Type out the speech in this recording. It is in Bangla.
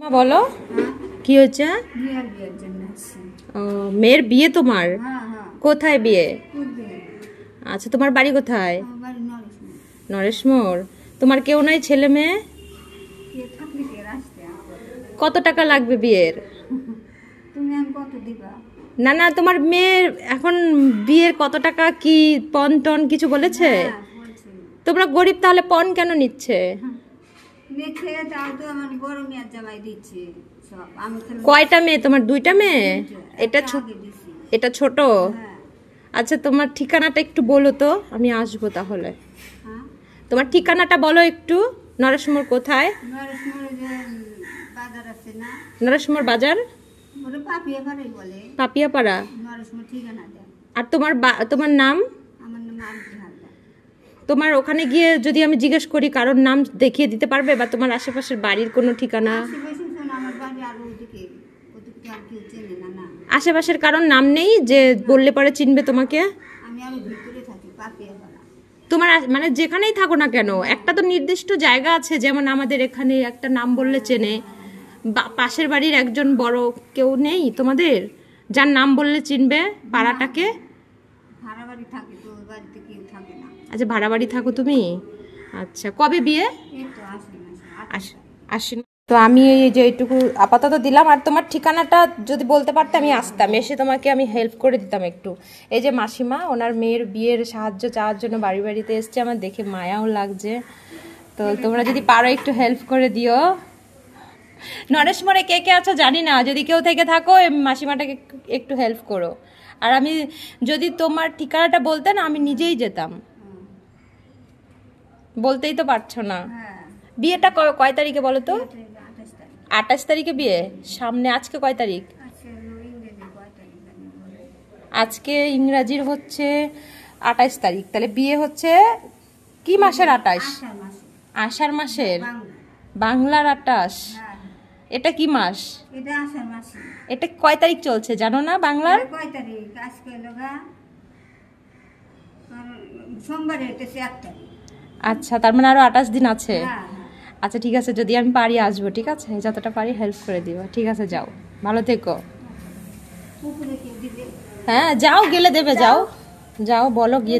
মা বলো কি হয়েছে? মেয়ের বিয়ে তোমার? কোথায় বিয়ে? আচ্ছা, তোমার বাড়ি কোথায়? নরেশমোর। তোমার কেউ নাই, ছেলে মেয়ে? কত টাকা লাগবে বিয়ের? না না, তোমার মেয়ের এখন বিয়ের কত টাকা, কি পণ টন কিছু বলেছে? তোমরা গরিব, তাহলে পণ কেন নিচ্ছে? কয়টা মেয়ে তোমার? দুইটা মেয়ে? এটা ছোট? আচ্ছা, তোমার ঠিকানাটা একটু বলো তো, আমি আসবো তাহলে। তোমার ঠিকানাটা বলো একটু। নরেশমোর কোথায়? নরেশমোর বাজার, পাপিয়াপাড়া। আর তোমার নাম? তোমার ওখানে গিয়ে যদি আমি জিজ্ঞেস করি, কারোর নাম দেখিয়ে দিতে পারবে? বা তোমার আশেপাশের বাড়ির কোনো ঠিকানা? আশেপাশের কারোর নাম নেই যে বললে পরে চিনবে তোমাকে? তোমার মানে যেখানেই থাকো না কেন, একটা তো নির্দিষ্ট জায়গা আছে, যেমন আমাদের এখানে একটা নাম বললে চেনে। পাশের বাড়ির একজন বড় কেউ নেই তোমাদের, যার নাম বললে চিনবে পাড়াটাকে? আচ্ছা, ভাড়া বাড়ি থাকো তুমি। আচ্ছা, কবে বিয়ে? আশ্বিন। তো আমি এই যে এইটুকু আপাতত দিলাম। আর তোমার ঠিকানাটা যদি বলতে পারতে আমি আসতাম, এসে তোমাকে আমি হেল্প করে দিতাম একটু। এই যে মাসিমা ওনার মেয়ের বিয়ের সাহায্য চাওয়ার জন্য বাড়িতে এসছে, আমার দেখে মায়াও লাগছে। তো তোমরা যদি পারো একটু হেল্প করে দিও। নরেশমোরে কে কে আছো জানি না, যদি কেউ থেকে থাকো মাসিমাটাকে একটু হেল্প করো। আর আমি যদি তোমার ঠিকানাটা বলতে না, আমি নিজেই যেতাম। বলতেই তো পারছো না। বিয়েটা কয় তারিখে বলো তো? 28 তারিখে বিয়ে সামনে। আজকে কয় তারিখ? আজকে ইংরাজির হচ্ছে 28 তারিখ। তাহলে বিয়ে হচ্ছে কি মাসের 28? আষাঢ় মাসের। বাংলার 28। এটা কি মাস? এটা কয় তারিখ চলছে জানো না বাংলার? আচ্ছা, তার মানে আরো 28 দিন আছে। আচ্ছা ঠিক আছে, যদি আমি পারি আসবো, ঠিক আছে? যতটা পারি হেল্প করে দিও, ঠিক আছে? যাও, ভালো থেকো। হ্যাঁ যাও, গেলে দেবে। যাও যাও, বলো গিয়ে দেবে।